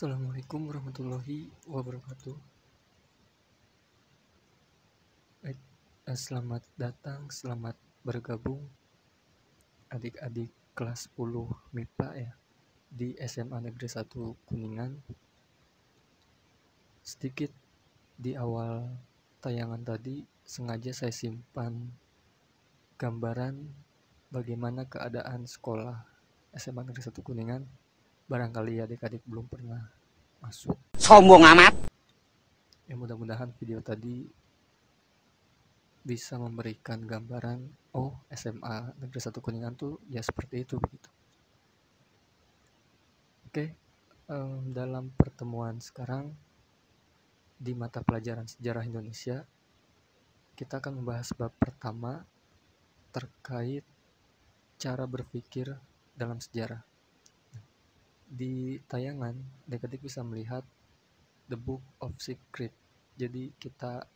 Assalamualaikum warahmatullahi wabarakatuh. Baik, selamat datang, selamat bergabung adik-adik kelas 10 MIPA ya di SMA Negeri 1 Kuningan. Sedikit di awal tayangan tadi sengaja saya simpan gambaran bagaimana keadaan sekolah SMA Negeri 1 Kuningan. Barangkali adik-adik belum pernah masuk. Sombong amat. Ya mudah-mudahan video tadi bisa memberikan gambaran, oh SMA Negeri 1 Kuningan tuh ya seperti itu begitu. Oke, dalam pertemuan sekarang di mata pelajaran Sejarah Indonesia, kita akan membahas bab pertama terkait cara berpikir dalam sejarah. Di tayangan, adik-adik bisa melihat The Book of Secret. Jadi kita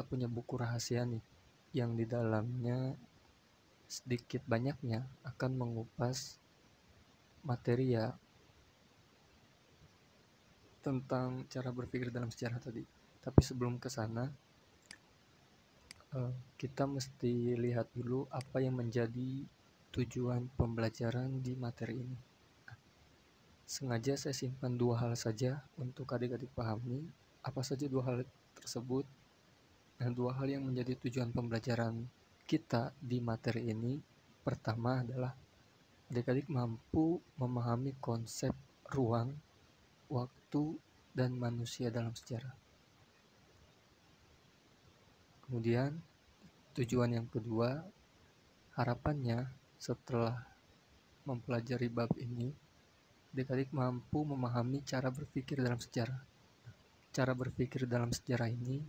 punya buku rahasia nih, yang di dalamnya sedikit banyaknya akan mengupas materi ya tentang cara berpikir dalam sejarah tadi. Tapi sebelum ke sana, kita mesti lihat dulu apa yang menjadi tujuan pembelajaran di materi ini. Sengaja saya simpan dua hal saja untuk adik-adik pahami. Apa saja dua hal tersebut? Dan dua hal yang menjadi tujuan pembelajaran kita di materi ini. Pertama adalah adik-adik mampu memahami konsep ruang, waktu, dan manusia dalam sejarah. Kemudian tujuan yang kedua, harapannya setelah mempelajari bab ini, adik-adik mampu memahami cara berpikir dalam sejarah. Cara berpikir dalam sejarah ini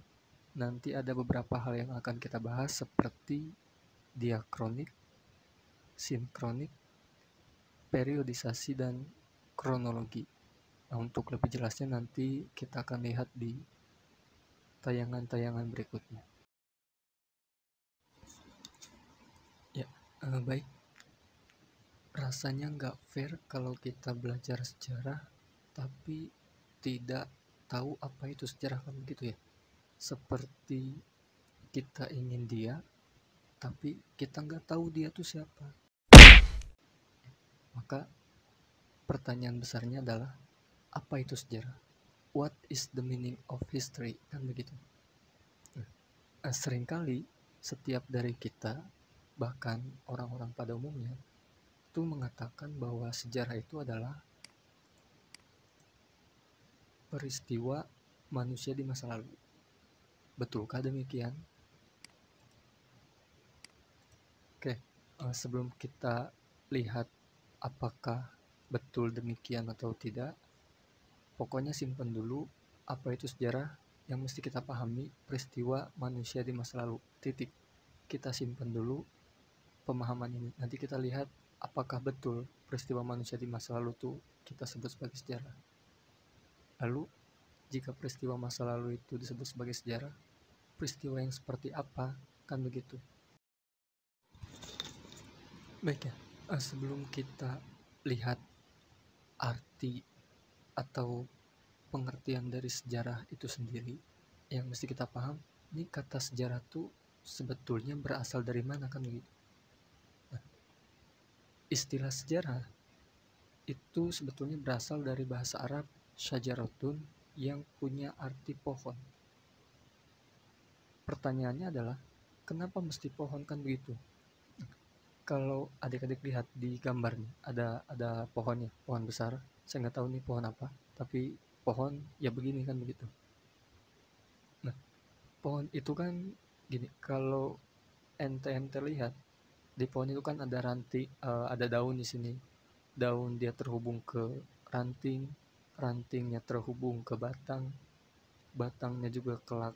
nanti ada beberapa hal yang akan kita bahas seperti diakronik, sinkronik, periodisasi, dan kronologi. Nah, untuk lebih jelasnya nanti kita akan lihat di tayangan-tayangan berikutnya. Ya, baik. Rasanya nggak fair kalau kita belajar sejarah tapi tidak tahu apa itu sejarah, kan begitu ya. Seperti kita ingin dia tapi kita nggak tahu dia tuh siapa. Maka pertanyaan besarnya adalah, apa itu sejarah? What is the meaning of history? Kan begitu. Seringkali setiap dari kita, bahkan orang-orang pada umumnya, itu mengatakan bahwa sejarah itu adalah peristiwa manusia di masa lalu. Betulkah demikian? Oke, sebelum kita lihat apakah betul demikian atau tidak, pokoknya simpan dulu apa itu sejarah. Yang mesti kita pahami peristiwa manusia di masa lalu. Titik. Kita simpan dulu pemahaman ini. Nanti kita lihat apakah betul peristiwa manusia di masa lalu itu kita sebut sebagai sejarah. Lalu, jika peristiwa masa lalu itu disebut sebagai sejarah, peristiwa yang seperti apa? Kan begitu. Baik ya, sebelum kita lihat arti atau pengertian dari sejarah itu sendiri, yang mesti kita paham, ini kata sejarah tuh sebetulnya berasal dari mana, kan begitu. Nah, istilah sejarah itu sebetulnya berasal dari bahasa Arab syajaratun, yang punya arti pohon. Pertanyaannya adalah, kenapa mesti pohon, kan begitu. Kalau adik-adik lihat di gambar nih, ada pohonnya, pohon besar. Saya nggak tahu nih pohon apa, tapi pohon ya begini, kan begitu. Nah, pohon itu kan gini, kalau ente lihat di pohon itu kan ada ranting, ada daun di sini. Daun dia terhubung ke ranting, rantingnya terhubung ke batang, batangnya juga kelak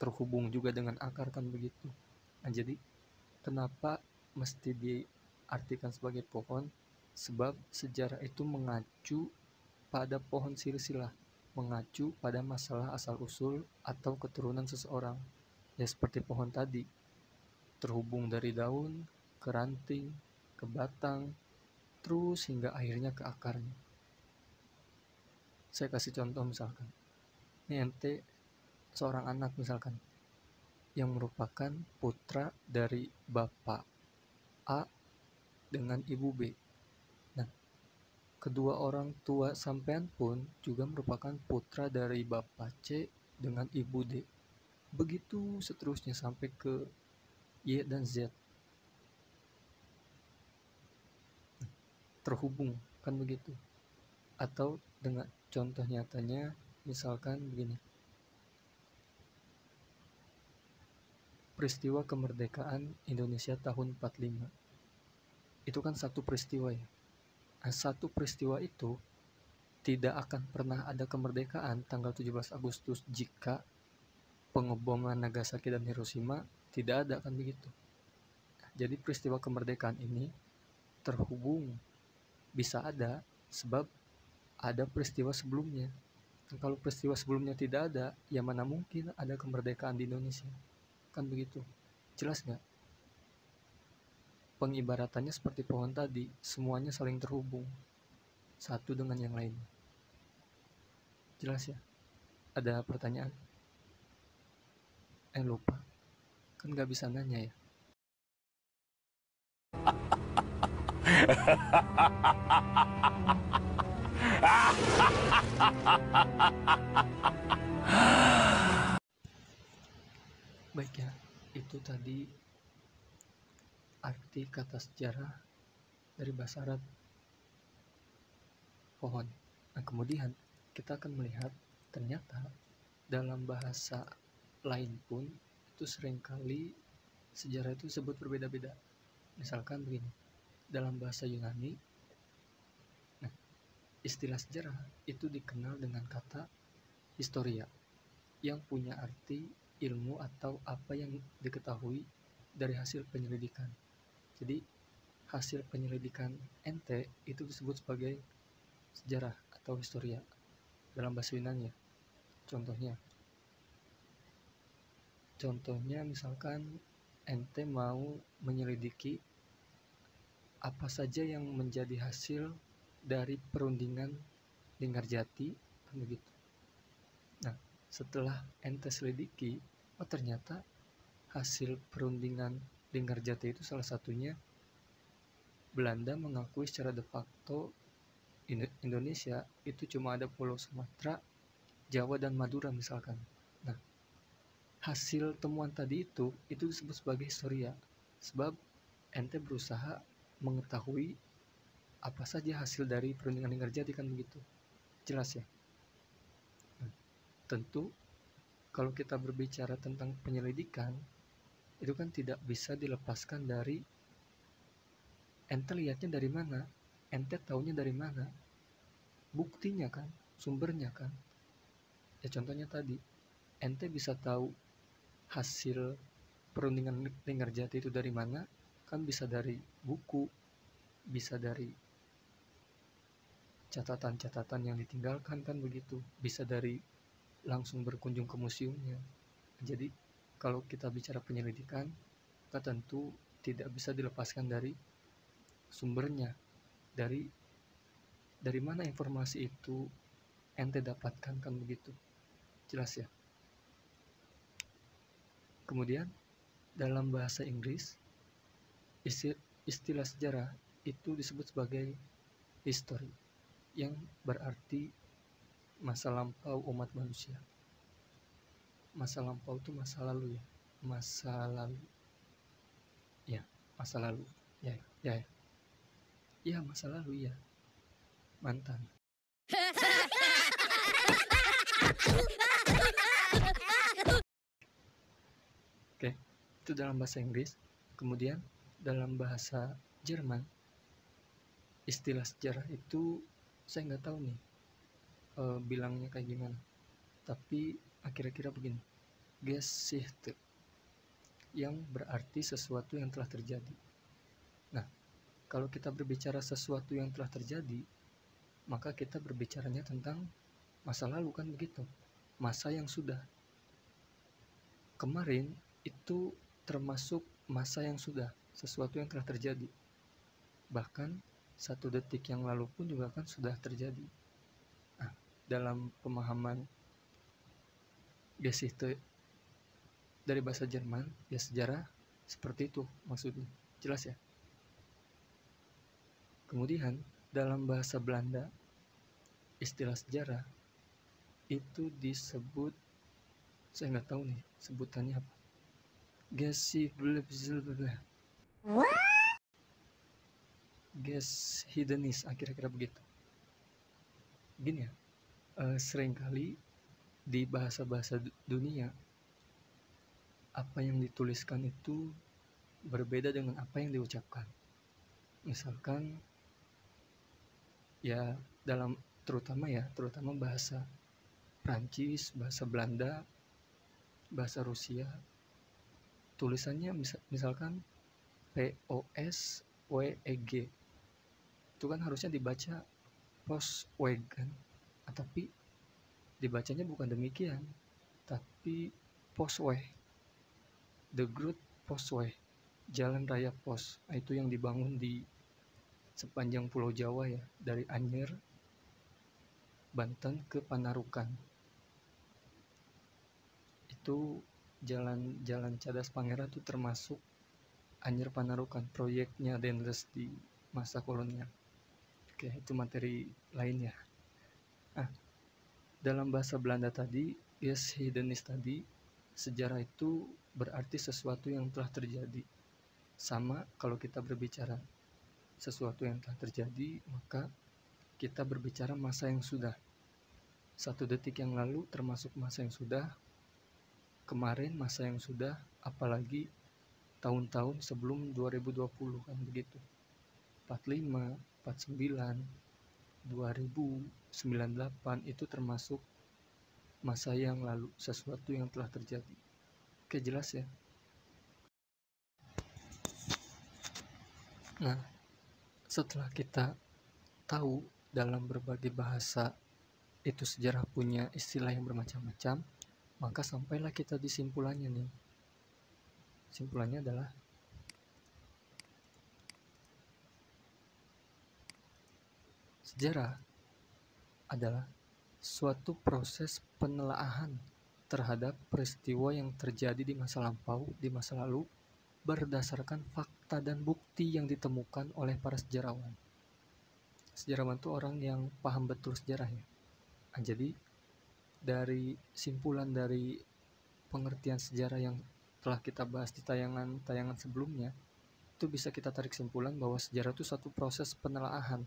terhubung juga dengan akar, kan begitu. Nah, jadi kenapa mesti diartikan sebagai pohon? Sebab sejarah itu mengacu pada pohon silsilah, mengacu pada masalah asal-usul atau keturunan seseorang. Ya seperti pohon tadi, terhubung dari daun, ke ranting, ke batang, terus hingga akhirnya ke akarnya. Saya kasih contoh misalkan, ini ente seorang anak misalkan, yang merupakan putra dari bapak A dengan ibu B. Nah, kedua orang tua sampean pun juga merupakan putra dari bapak C dengan ibu D. Begitu seterusnya sampai ke Y dan Z. Terhubung, kan begitu. Atau dengan contoh nyatanya, misalkan begini. Peristiwa kemerdekaan Indonesia tahun 45. Itu kan satu peristiwa ya. Nah, satu peristiwa itu tidak akan pernah ada kemerdekaan tanggal 17 Agustus jika pengeboman Nagasaki dan Hiroshima tidak ada, kan begitu. Jadi peristiwa kemerdekaan ini terhubung, bisa ada sebab ada peristiwa sebelumnya. Dan kalau peristiwa sebelumnya tidak ada, ya mana mungkin ada kemerdekaan di Indonesia, kan begitu. Jelas nggak? Pengibaratannya seperti pohon tadi, semuanya saling terhubung satu dengan yang lain. Jelas ya? Ada pertanyaan? Lupa, kan nggak bisa nanya ya. Baik ya, itu tadi arti kata sejarah dari bahasa Arab pohon. Nah, kemudian kita akan melihat ternyata dalam bahasa lain pun itu seringkali sejarah itu disebut berbeda-beda. Misalkan begini, dalam bahasa Yunani, nah, istilah sejarah itu dikenal dengan kata historia, yang punya arti ilmu atau apa yang diketahui dari hasil penyelidikan. Jadi hasil penyelidikan ente itu disebut sebagai sejarah atau historia dalam bahasa Yunani ya. Contohnya misalkan ente mau menyelidiki apa saja yang menjadi hasil dari perundingan Linggarjati, kan begitu. Nah, setelah ente selidiki, oh ternyata hasil perundingan Linggarjati itu salah satunya Belanda mengakui secara de facto Indonesia itu cuma ada Pulau Sumatera, Jawa, dan Madura misalkan. Nah, hasil temuan tadi itu disebut sebagai historia, sebab ente berusaha mengetahui apa saja hasil dari perundingan Linggarjati, kan begitu. Jelas ya? Nah, tentu kalau kita berbicara tentang penyelidikan, itu kan tidak bisa dilepaskan dari ente lihatnya dari mana, ente taunya dari mana, buktinya kan, sumbernya kan. Ya contohnya tadi, ente bisa tahu hasil perundingan Linggarjati itu dari mana, kan bisa dari buku, bisa dari catatan-catatan yang ditinggalkan, kan begitu, bisa dari langsung berkunjung ke museumnya. Jadi kalau kita bicara penyelidikan, kita tentu tidak bisa dilepaskan dari sumbernya, dari mana informasi itu ente dapatkan, kan begitu. Jelas ya? Kemudian dalam bahasa Inggris, istilah sejarah itu disebut sebagai history, yang berarti masa lampau umat manusia. Masa lampau itu masa lalu ya, masa lalu ya, masa lalu ya, masa lalu ya, mantan. Oke, itu dalam bahasa Inggris. Kemudian dalam bahasa Jerman, istilah sejarah itu saya nggak tahu nih bilangnya kayak gimana, tapi kira-kira begini, Geschichte, yang berarti sesuatu yang telah terjadi. Nah, kalau kita berbicara sesuatu yang telah terjadi, maka kita berbicaranya tentang masa lalu, kan begitu, masa yang sudah. Kemarin itu termasuk masa yang sudah, sesuatu yang telah terjadi. Bahkan 1 detik yang lalu pun juga kan sudah terjadi. Nah, dalam pemahaman Geschichte dari bahasa Jerman, ya sejarah seperti itu maksudnya. Jelas ya? Kemudian dalam bahasa Belanda, istilah sejarah itu disebut, saya nggak tahu nih sebutannya apa. Geschiedenis, kira-kira begitu. Gini ya, seringkali di bahasa-bahasa dunia, apa yang dituliskan itu berbeda dengan apa yang diucapkan. Misalkan ya terutama bahasa Prancis, bahasa Belanda, bahasa Rusia, tulisannya misalkan POSWEG, itu kan harusnya dibaca Postweg kan, tapi dibacanya bukan demikian, tapi Postweg, the Groot Postweg, jalan raya pos. Itu yang dibangun di sepanjang Pulau Jawa ya, dari Anyer, Banten ke Panarukan. Itu jalan Cadas Pangeran itu termasuk Anyer Panarukan, proyeknya Dendles di masa kolonial. Oke, itu materi lainnya. Dalam bahasa Belanda tadi, Geschiedenis tadi, sejarah itu berarti sesuatu yang telah terjadi. Sama kalau kita berbicara sesuatu yang telah terjadi, maka kita berbicara masa yang sudah. 1 detik yang lalu termasuk masa yang sudah, kemarin masa yang sudah, apalagi tahun-tahun sebelum 2020 kan begitu. 45, 49, 2098 itu termasuk masa yang lalu, sesuatu yang telah terjadi. Oke, jelas ya? Nah, setelah kita tahu dalam berbagai bahasa itu sejarah punya istilah yang bermacam-macam, maka sampailah kita di simpulannya nih. Simpulannya adalah sejarah adalah suatu proses penelaahan terhadap peristiwa yang terjadi di masa lampau, di masa lalu, berdasarkan fakta dan bukti yang ditemukan oleh para sejarawan. Sejarawan itu orang yang paham betul sejarah ya. Jadi dari simpulan dari pengertian sejarah yang telah kita bahas di tayangan sebelumnya, itu bisa kita tarik simpulan bahwa sejarah itu suatu proses penelaahan,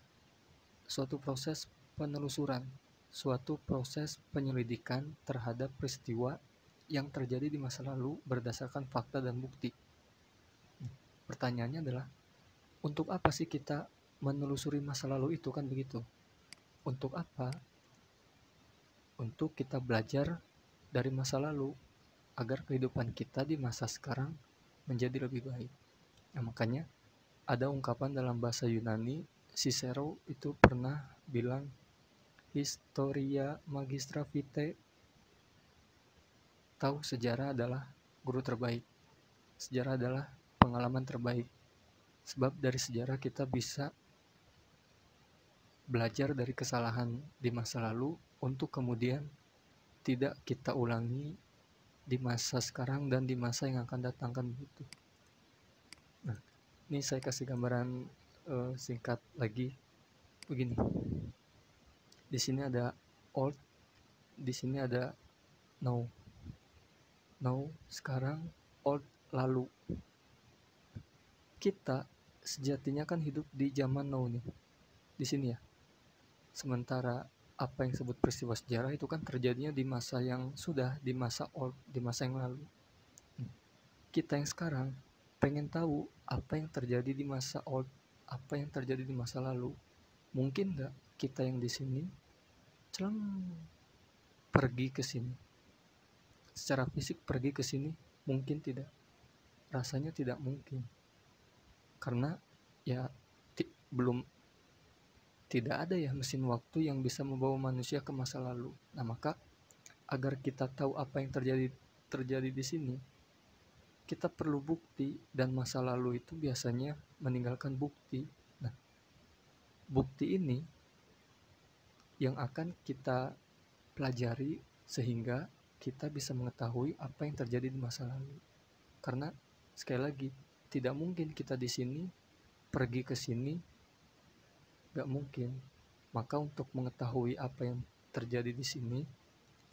suatu proses penelusuran, suatu proses penyelidikan terhadap peristiwa yang terjadi di masa lalu berdasarkan fakta dan bukti. Pertanyaannya adalah, untuk apa sih kita menelusuri masa lalu itu, kan begitu? Untuk apa? Untuk kita belajar dari masa lalu agar kehidupan kita di masa sekarang menjadi lebih baik. Nah, makanya ada ungkapan dalam bahasa Yunani, Cicero itu pernah bilang, Historia Magistra Vitae, tahu sejarah adalah guru terbaik. Sejarah adalah pengalaman terbaik. Sebab dari sejarah kita bisa belajar dari kesalahan di masa lalu untuk kemudian tidak kita ulangi di masa sekarang dan di masa yang akan datang, kan begitu. Nah, ini saya kasih gambaran singkat lagi begini. Di sini ada old, di sini ada now. Now sekarang, old lalu. Kita sejatinya kan hidup di zaman now nih, di sini ya. Sementara apa yang disebut peristiwa sejarah itu kan terjadinya di masa yang sudah, di masa old, di masa yang lalu. Kita yang sekarang pengen tahu apa yang terjadi di masa old, apa yang terjadi di masa lalu. Mungkin nggak kita yang di sini pergi ke sini, secara fisik pergi ke sini? Mungkin tidak. Rasanya tidak mungkin. Karena ya tidak ada ya mesin waktu yang bisa membawa manusia ke masa lalu. Nah, maka agar kita tahu apa yang terjadi di sini, kita perlu bukti, dan masa lalu itu biasanya meninggalkan bukti. Nah, bukti ini yang akan kita pelajari sehingga kita bisa mengetahui apa yang terjadi di masa lalu. Karena sekali lagi, tidak mungkin kita di sini pergi ke sini, gak mungkin. Maka untuk mengetahui apa yang terjadi di sini,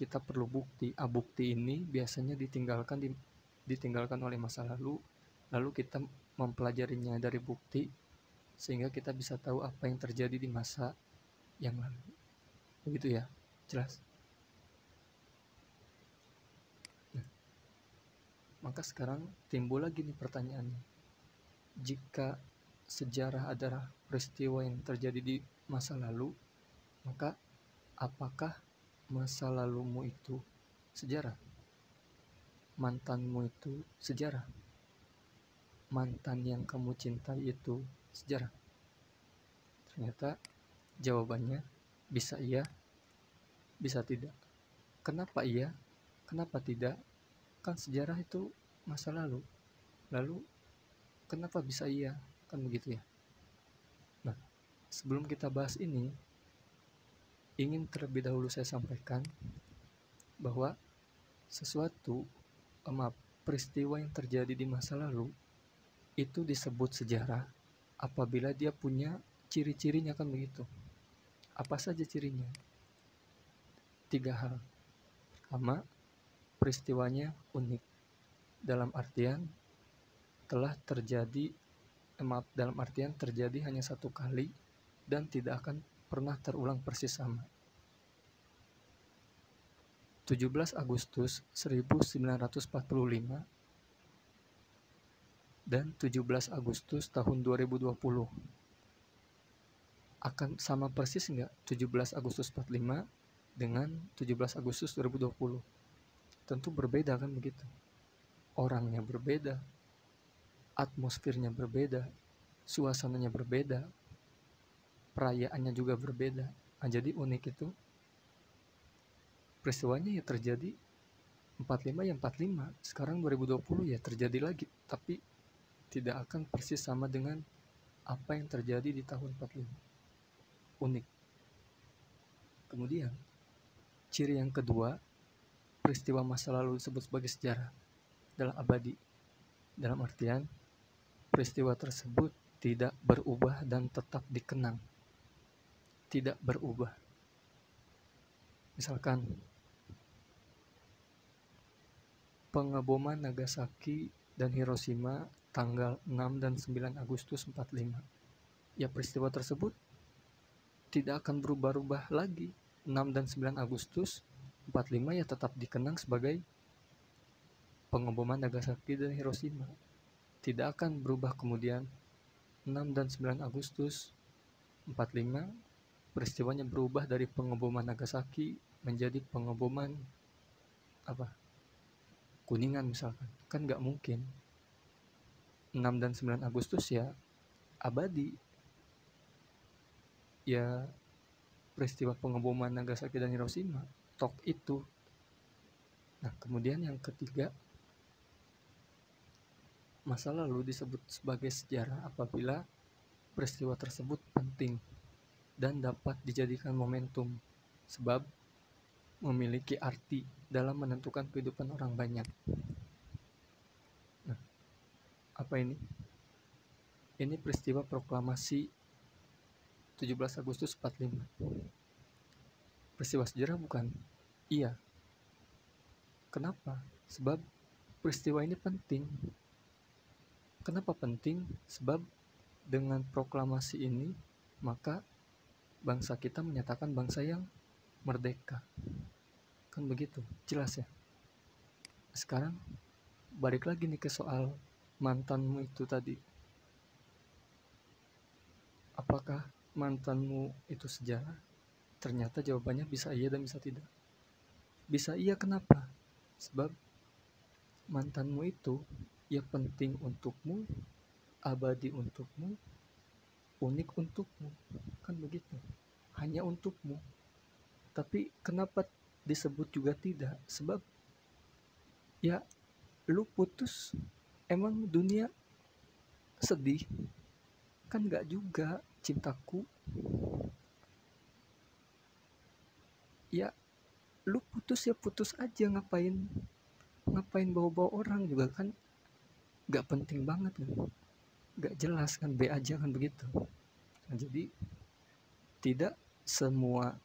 kita perlu bukti. Bukti ini biasanya ditinggalkan oleh masa lalu kita mempelajarinya dari bukti sehingga kita bisa tahu apa yang terjadi di masa yang lalu. Begitu ya, jelas? Nah, maka sekarang timbul lagi nih pertanyaannya. Jika sejarah adalah peristiwa yang terjadi di masa lalu, maka apakah masa lalumu itu sejarah? Mantanmu itu sejarah? Mantan yang kamu cintai itu sejarah? Ternyata jawabannya bisa iya, bisa tidak. Kenapa iya? Kenapa tidak? Kan sejarah itu masa lalu. Lalu kenapa bisa iya? Kan begitu ya. Nah, sebelum kita bahas ini, ingin terlebih dahulu saya sampaikan bahwa peristiwa yang terjadi di masa lalu itu disebut sejarah apabila dia punya ciri-cirinya, kan begitu. Apa saja cirinya? 3 hal. Pertama, peristiwanya unik. Dalam artian terjadi hanya satu kali dan tidak akan pernah terulang persis sama. 17 Agustus 1945 dan 17 Agustus tahun 2020 akan sama persis nggak 17 Agustus 45 dengan 17 Agustus 2020? Tentu berbeda, kan begitu. Orangnya berbeda, atmosfernya berbeda, suasananya berbeda, perayaannya juga berbeda. Nah, jadi unik itu peristiwanya ya terjadi 45 ya 45, sekarang 2020 ya terjadi lagi, tapi tidak akan persis sama dengan apa yang terjadi di tahun 45. Unik. Kemudian ciri yang kedua, peristiwa masa lalu disebut sebagai sejarah adalah abadi. Dalam artian peristiwa tersebut tidak berubah dan tetap dikenang. Tidak berubah. Misalkan pengeboman Nagasaki dan Hiroshima tanggal 6 dan 9 Agustus 45. Ya, peristiwa tersebut tidak akan berubah-ubah lagi. 6 dan 9 Agustus 45 ya tetap dikenang sebagai pengeboman Nagasaki dan Hiroshima. Tidak akan berubah kemudian 6 dan 9 Agustus 45 peristiwanya berubah dari pengeboman Nagasaki menjadi pengeboman Kuningan misalkan. Kan nggak mungkin. 6 dan 9 Agustus ya abadi. Ya peristiwa pengeboman Nagasaki dan Hiroshima, tok itu. Nah, kemudian yang ketiga, masa lalu disebut sebagai sejarah apabila peristiwa tersebut penting dan dapat dijadikan momentum, sebab memiliki arti dalam menentukan kehidupan orang banyak. Nah, apa ini? Ini peristiwa proklamasi 17 Agustus 45. Peristiwa sejarah bukan? Iya. Kenapa? Sebab peristiwa ini penting. Kenapa penting? Sebab dengan proklamasi ini maka bangsa kita menyatakan bangsa yang merdeka. Kan begitu, jelas ya. Sekarang balik lagi nih ke soal mantanmu itu tadi. Apakah mantanmu itu sejarah? Ternyata jawabannya bisa iya dan bisa tidak. Bisa iya kenapa? Sebab mantanmu itu ya penting untukmu, abadi untukmu, unik untukmu. Kan begitu. Hanya untukmu. Tapi kenapa disebut juga tidak? Sebab ya lu putus, emang dunia sedih? Kan gak juga, cintaku. Ya lu putus ya putus aja, ngapain bawa-bawa orang juga kan, gak penting banget kan, gak jelas kan, B aja kan begitu. Nah, jadi tidak semua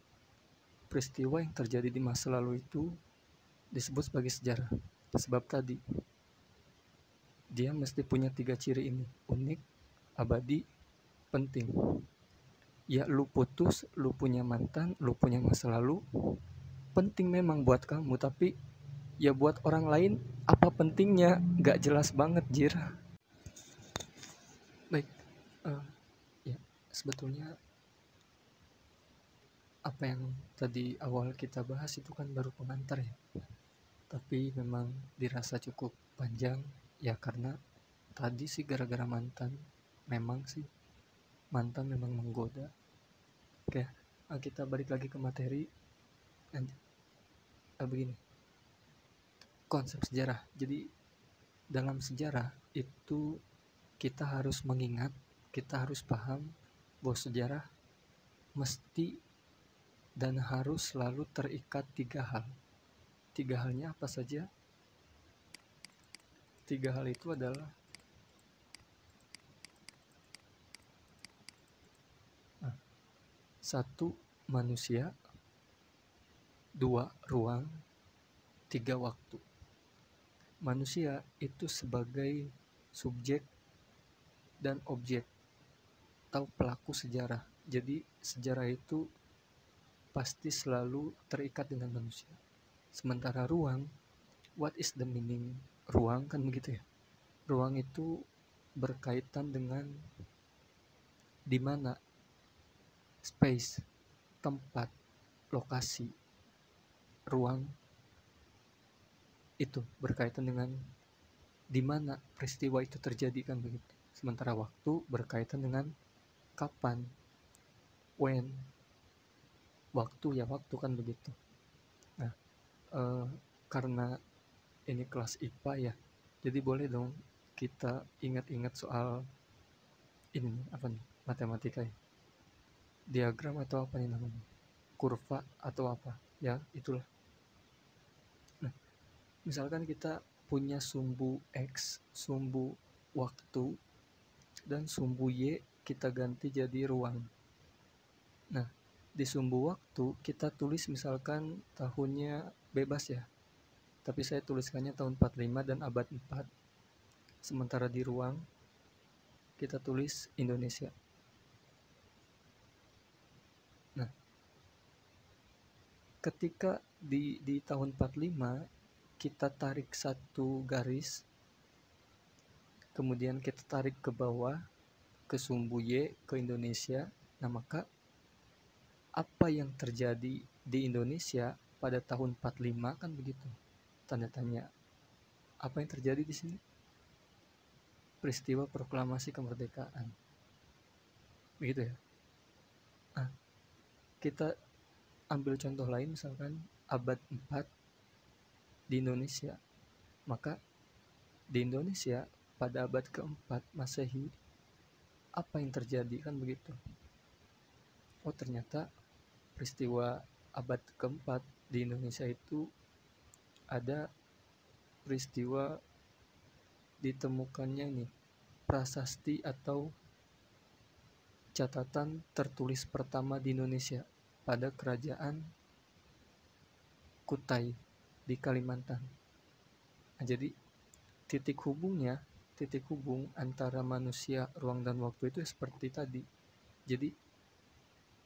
peristiwa yang terjadi di masa lalu itu disebut sebagai sejarah. Sebab tadi dia mesti punya 3 ciri ini: unik, abadi, penting. Ya lu putus, lu punya mantan, lu punya masa lalu, penting memang buat kamu, tapi ya buat orang lain apa pentingnya, gak jelas banget jir. Baik, uh, ya sebetulnya apa yang tadi awal kita bahas itu kan baru pengantar ya, tapi memang dirasa cukup panjang ya, karena tadi sih gara-gara mantan. Memang sih mantan memang menggoda. Oke, kita balik lagi ke materi. Begini, konsep sejarah. Jadi dalam sejarah itu kita harus mengingat, kita harus paham bahwa sejarah mesti dan harus selalu terikat 3 hal. 3 halnya apa saja? 3 hal itu adalah satu, manusia, 2, ruang, 3, waktu. Manusia itu sebagai subjek dan objek atau pelaku sejarah. Jadi sejarah itu pasti selalu terikat dengan manusia. Sementara ruang, what is the meaning ruang, kan begitu ya. Ruang itu berkaitan dengan di mana, space, tempat, lokasi. Ruang itu berkaitan dengan di mana peristiwa itu terjadi, kan begitu. Sementara waktu berkaitan dengan kapan, when, waktu ya waktu, kan begitu. Nah, karena ini kelas IPA ya, jadi boleh dong kita ingat-ingat soal ini apa nih, matematika ya, diagram atau apa nih namanya, kurva atau apa ya, itulah. Nah, misalkan kita punya sumbu X, sumbu waktu, dan sumbu Y kita ganti jadi ruang. Nah, di sumbu waktu kita tulis misalkan tahunnya bebas ya, tapi saya tuliskannya tahun 45 dan abad 4. Sementara di ruang kita tulis Indonesia. Nah, ketika di tahun 45 kita tarik satu garis, kemudian kita tarik ke bawah ke sumbu Y, ke Indonesia. Nah, maka apa yang terjadi di Indonesia pada tahun 45, kan begitu. Tanda tanya. Apa yang terjadi di sini? Peristiwa proklamasi kemerdekaan. Begitu ya. Nah, kita ambil contoh lain, misalkan abad 4 di Indonesia. Maka di Indonesia pada abad keempat Masehi, apa yang terjadi, kan begitu. Oh, ternyata peristiwa abad keempat di Indonesia itu ada peristiwa ditemukannya nih prasasti atau catatan tertulis pertama di Indonesia pada kerajaan Kutai di Kalimantan. Nah, jadi titik hubung antara manusia, ruang, dan waktu itu seperti tadi. Jadi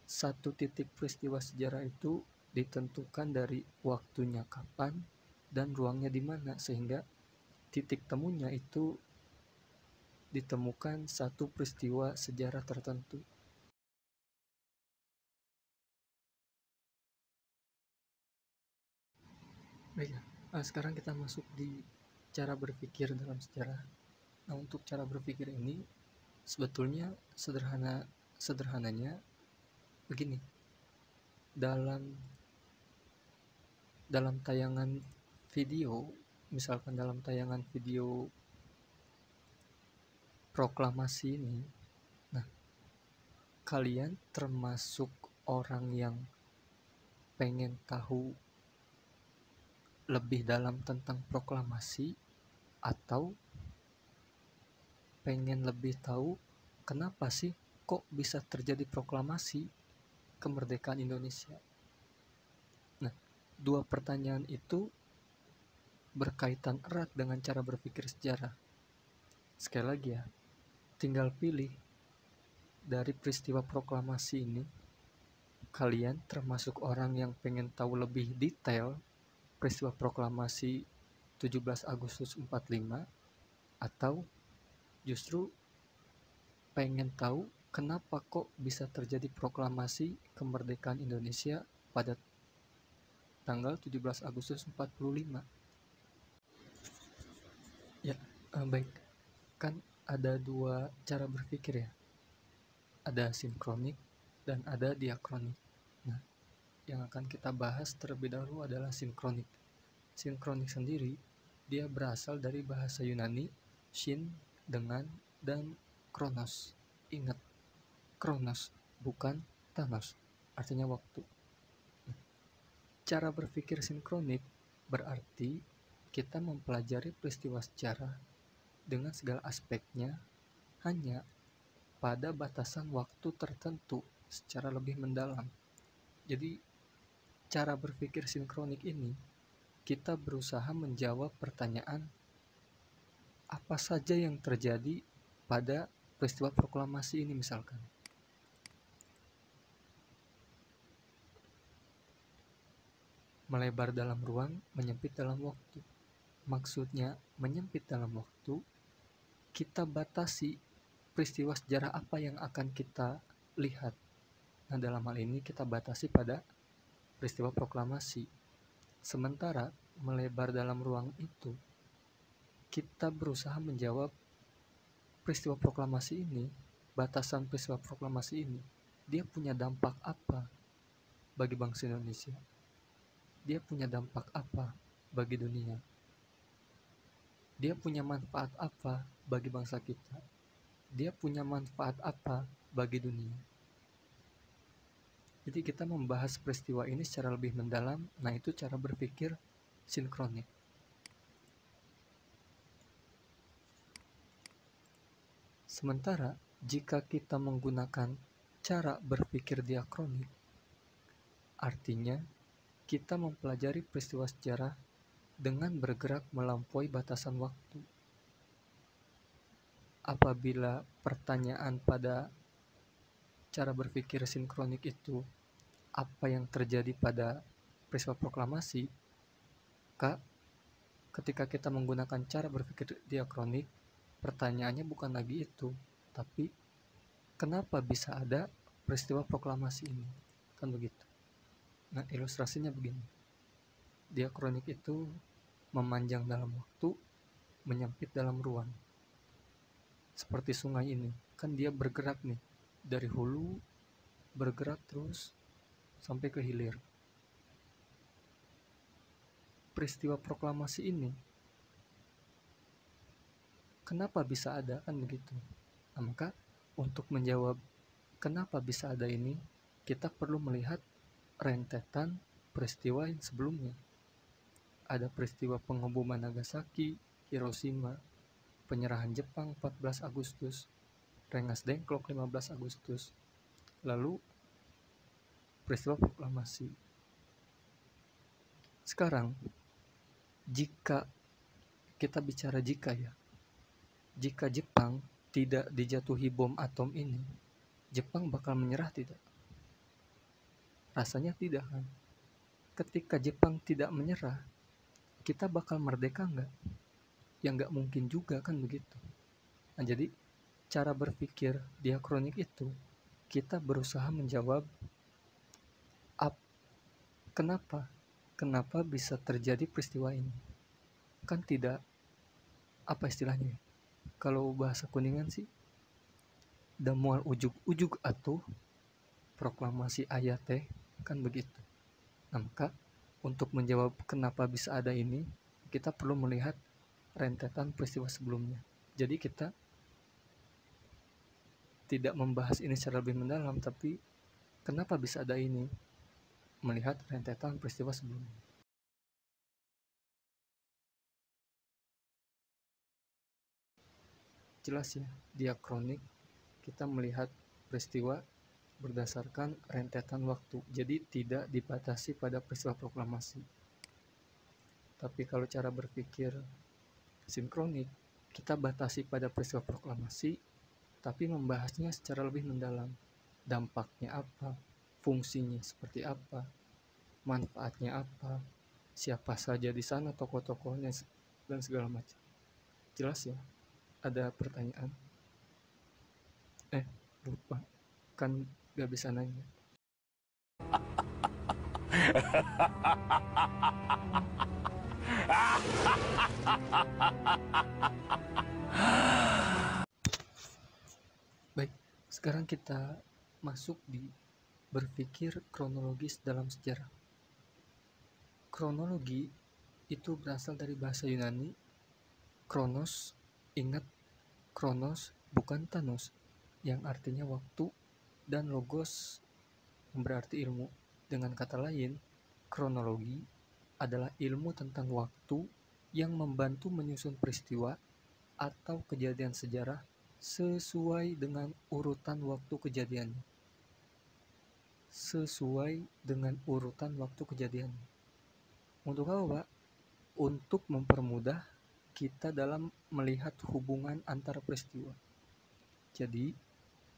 satu titik peristiwa sejarah itu ditentukan dari waktunya kapan dan ruangnya di mana, sehingga titik temunya itu ditemukan satu peristiwa sejarah tertentu. Baik, sekarang kita masuk di cara berpikir dalam sejarah. Nah, untuk cara berpikir ini sebetulnya sederhananya begini. Dalam tayangan video, misalkan dalam tayangan video proklamasi ini, nah, kalian termasuk orang yang pengen tahu lebih dalam tentang proklamasi, atau pengen lebih tahu kenapa sih kok bisa terjadi proklamasi kemerdekaan Indonesia? Nah, dua pertanyaan itu berkaitan erat dengan cara berpikir sejarah. Sekali lagi ya, tinggal pilih dari peristiwa proklamasi ini, kalian termasuk orang yang pengen tahu lebih detail peristiwa proklamasi 17 Agustus 45, atau justru pengen tahu kenapa kok bisa terjadi proklamasi kemerdekaan Indonesia pada tanggal 17 Agustus 45. Ya, baik. Kan ada dua cara berpikir ya. Ada sinkronik dan ada diakronik. Nah, yang akan kita bahas terlebih dahulu adalah sinkronik. Sinkronik sendiri, dia berasal dari bahasa Yunani, shin dengan dan kronos. Ingat, kronos bukan thanos, artinya waktu. Cara berpikir sinkronik berarti kita mempelajari peristiwa sejarah dengan segala aspeknya hanya pada batasan waktu tertentu secara lebih mendalam. Jadi, cara berpikir sinkronik ini kita berusaha menjawab pertanyaan apa saja yang terjadi pada peristiwa proklamasi ini misalkan. Melebar dalam ruang, menyempit dalam waktu. Maksudnya, menyempit dalam waktu, kita batasi peristiwa sejarah apa yang akan kita lihat. Nah, dalam hal ini kita batasi pada peristiwa proklamasi. Sementara melebar dalam ruang itu, kita berusaha menjawab peristiwa proklamasi ini, batasan peristiwa proklamasi ini, dia punya dampak apa bagi bangsa Indonesia? Dia punya dampak apa bagi dunia? Dia punya manfaat apa bagi bangsa kita? Dia punya manfaat apa bagi dunia? Jadi kita membahas peristiwa ini secara lebih mendalam. Nah, itu cara berpikir sinkronik. Sementara jika kita menggunakan cara berpikir diakronik, artinya kita mempelajari peristiwa sejarah dengan bergerak melampaui batasan waktu. Apabila pertanyaan pada cara berpikir sinkronik itu apa yang terjadi pada peristiwa proklamasi, ketika kita menggunakan cara berpikir diakronik, pertanyaannya bukan lagi itu, tapi kenapa bisa ada peristiwa proklamasi ini? Kan begitu. Nah, ilustrasinya begini. Diakronik itu memanjang dalam waktu, menyempit dalam ruang. Seperti sungai ini, kan dia bergerak nih, dari hulu bergerak terus sampai ke hilir. Peristiwa proklamasi ini kenapa bisa ada, kan begitu. Nah, maka untuk menjawab kenapa bisa ada ini, kita perlu melihat rentetan peristiwa yang sebelumnya. Ada peristiwa pengeboman Nagasaki, Hiroshima, penyerahan Jepang 14 Agustus, Rengas Dengklok 15 Agustus, lalu peristiwa proklamasi. Sekarang, jika kita bicara jika Jepang tidak dijatuhi bom atom ini, Jepang bakal menyerah tidak? Rasanya tidak kan? Ketika Jepang tidak menyerah, kita bakal merdeka nggak? Ya nggak mungkin juga kan begitu. Nah, jadi cara berpikir diakronik itu kita berusaha menjawab kenapa bisa terjadi peristiwa ini. Kan tidak, apa istilahnya, kalau bahasa Kuningan sih da moal ujug-ujug atuh proklamasi ayat teh, kan begitu. Nah, maka untuk menjawab kenapa bisa ada ini, kita perlu melihat rentetan peristiwa sebelumnya. Jadi kita tidak membahas ini secara lebih mendalam, tapi kenapa bisa ada ini, melihat rentetan peristiwa sebelumnya. Jelas ya, diakronik kita melihat peristiwa berdasarkan rentetan waktu, jadi tidak dibatasi pada peristiwa proklamasi. Tapi kalau cara berpikir sinkronik, kita batasi pada peristiwa proklamasi, tapi membahasnya secara lebih mendalam. Dampaknya apa, fungsinya seperti apa, manfaatnya apa, siapa saja di sana tokoh-tokohnya, dan segala macam. Jelas ya? Ada pertanyaan? Lupa, kan gak bisa nanya. Baik, sekarang kita masuk di berpikir kronologis dalam sejarah. Kronologi itu berasal dari bahasa Yunani kronos. Ingat, kronos bukan thanos, yang artinya waktu, dan logos yang berarti ilmu. Dengan kata lain, kronologi adalah ilmu tentang waktu yang membantu menyusun peristiwa atau kejadian sejarah sesuai dengan urutan waktu kejadiannya. Sesuai dengan urutan waktu kejadiannya. Untuk apa, Pak? Untuk mempermudah kita dalam melihat hubungan antara peristiwa. Jadi,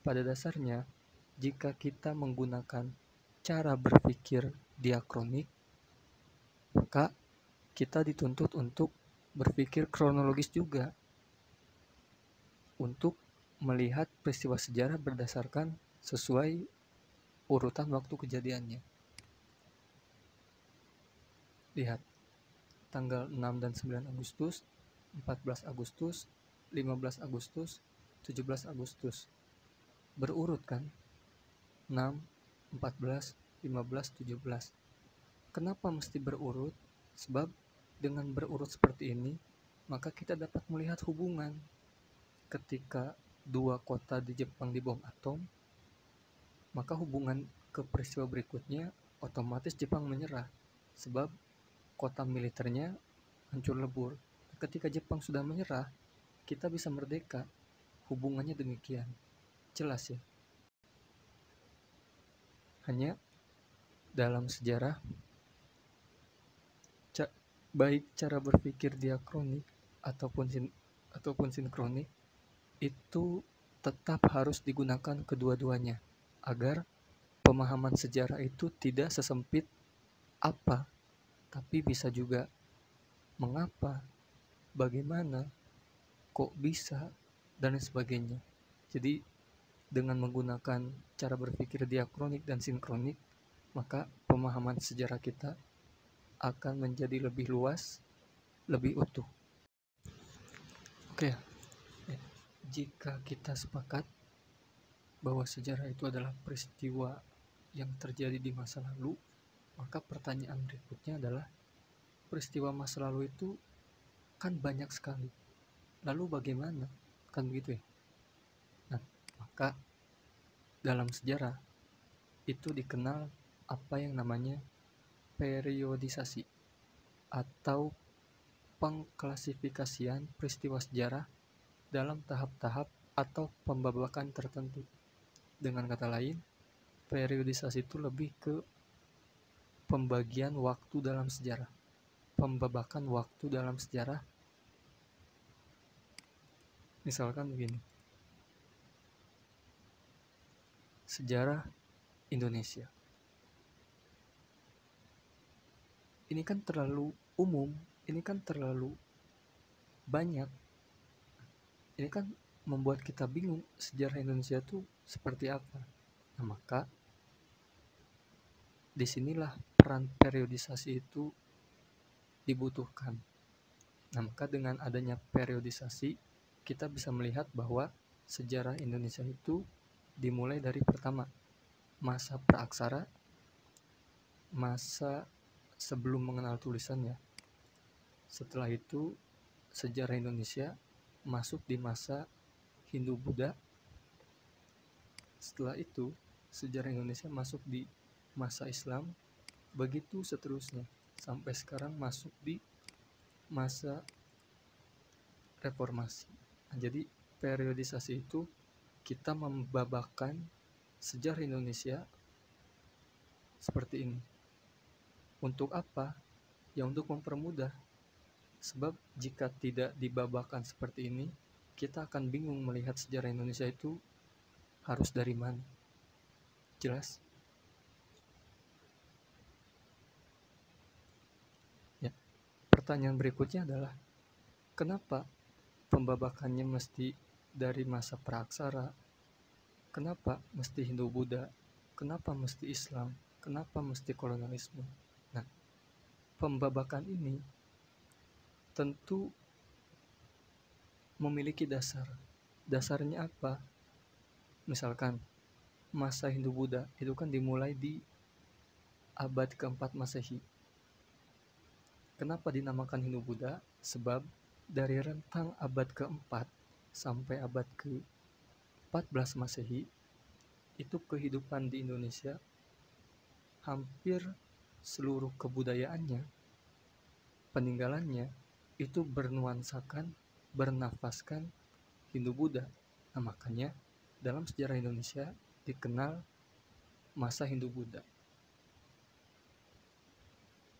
pada dasarnya, jika kita menggunakan cara berpikir diakronik, maka kita dituntut untuk berpikir kronologis juga, untuk melihat peristiwa sejarah berdasarkan sesuai urutan waktu kejadiannya. Lihat, tanggal 6 dan 9 Agustus, 14 Agustus, 15 Agustus, 17 Agustus. Berurut kan? 6, 14, 15, 17. Kenapa mesti berurut? Sebab dengan berurut seperti ini, maka kita dapat melihat hubungan. Ketika dua kota di Jepang dibom atom, maka hubungan ke peristiwa berikutnya otomatis Jepang menyerah, sebab kota militernya hancur lebur. Ketika Jepang sudah menyerah, kita bisa merdeka. Hubungannya demikian. Jelas ya? Hanya dalam sejarah, baik cara berpikir diakronik ataupun sinkronik, itu tetap harus digunakan kedua-duanya agar pemahaman sejarah itu tidak sesempit apa, tapi bisa juga mengapa, bagaimana, kok bisa, dan lain sebagainya. Jadi dengan menggunakan cara berpikir diakronik dan sinkronik, maka pemahaman sejarah kita akan menjadi lebih luas, lebih utuh. Oke, jika kita sepakat bahwa sejarah itu adalah peristiwa yang terjadi di masa lalu, maka pertanyaan berikutnya adalah, peristiwa masa lalu itu kan banyak sekali. Lalu bagaimana? Kan begitu ya? Nah, maka dalam sejarah itu dikenal apa yang namanya periodisasi atau pengklasifikasian peristiwa sejarah dalam tahap-tahap atau pembabakan tertentu. Dengan kata lain, periodisasi itu lebih ke pembagian waktu dalam sejarah, pembabakan waktu dalam sejarah. Misalkan begini, sejarah Indonesia. Ini kan terlalu umum, ini kan terlalu banyak. Ini kan membuat kita bingung sejarah Indonesia itu seperti apa. Nah, maka disinilah peran periodisasi itu dibutuhkan. Nah, maka dengan adanya periodisasi, kita bisa melihat bahwa sejarah Indonesia itu dimulai dari pertama, masa praaksara, masa sebelum mengenal tulisannya. Setelah itu, sejarah Indonesia masuk di masa Hindu-Buddha. Setelah itu, sejarah Indonesia masuk di masa Islam, begitu seterusnya, sampai sekarang masuk di masa reformasi. Nah, jadi periodisasi itu kita membabakan sejarah Indonesia seperti ini. Untuk apa? Ya untuk mempermudah. Sebab jika tidak dibabakan seperti ini, kita akan bingung melihat sejarah Indonesia itu harus dari mana. Jelas? Ya. Pertanyaan berikutnya adalah, kenapa pembabakannya mesti dari masa Praksara? Kenapa mesti Hindu-Buddha? Kenapa mesti Islam? Kenapa mesti kolonialisme? Nah, pembabakan ini tentu memiliki dasar. Dasarnya apa? Misalkan masa Hindu-Buddha itu kan dimulai di abad keempat Masehi. Kenapa dinamakan Hindu-Buddha? Sebab dari rentang abad keempat sampai abad ke-14 Masehi, itu kehidupan di Indonesia hampir seluruh kebudayaannya, peninggalannya itu bernuansakan, bernafaskan Hindu-Buddha. Nah, makanya dalam sejarah Indonesia dikenal masa Hindu-Buddha.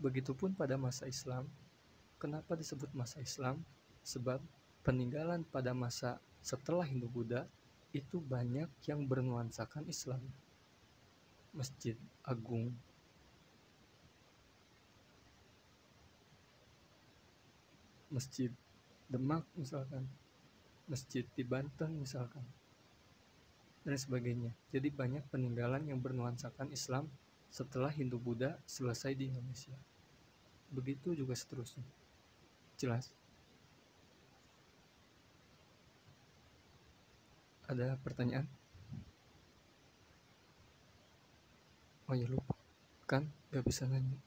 Begitupun pada masa Islam. Kenapa disebut masa Islam? Sebab peninggalan pada masa setelah Hindu-Buddha itu banyak yang bernuansakan Islam. Masjid Agung, Masjid Demak misalkan, masjid di Banten misalkan, dan sebagainya. Jadi banyak peninggalan yang bernuansakan Islam setelah Hindu-Buddha selesai di Indonesia. Begitu juga seterusnya. Jelas? Ada pertanyaan? Oh ya, lupa. Kan gak bisa nanya.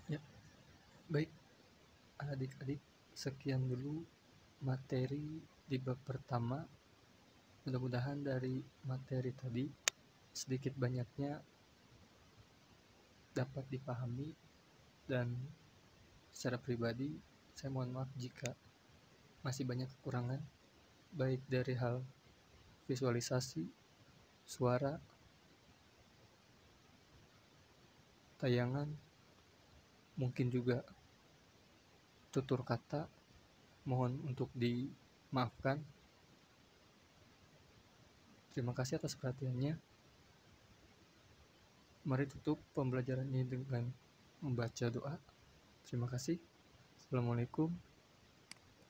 Ya, baik adik-adik, sekian dulu materi di bab pertama. Mudah-mudahan dari materi tadi sedikit banyaknya dapat dipahami, dan secara pribadi saya mohon maaf jika masih banyak kekurangan, baik dari hal visualisasi, suara, tayangan, mungkin juga tutur kata. Mohon untuk dimaafkan. Terima kasih atas perhatiannya. Mari tutup pembelajaran ini dengan membaca doa. Terima kasih. Assalamualaikum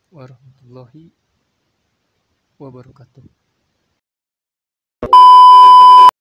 warahmatullahi wabarakatuh.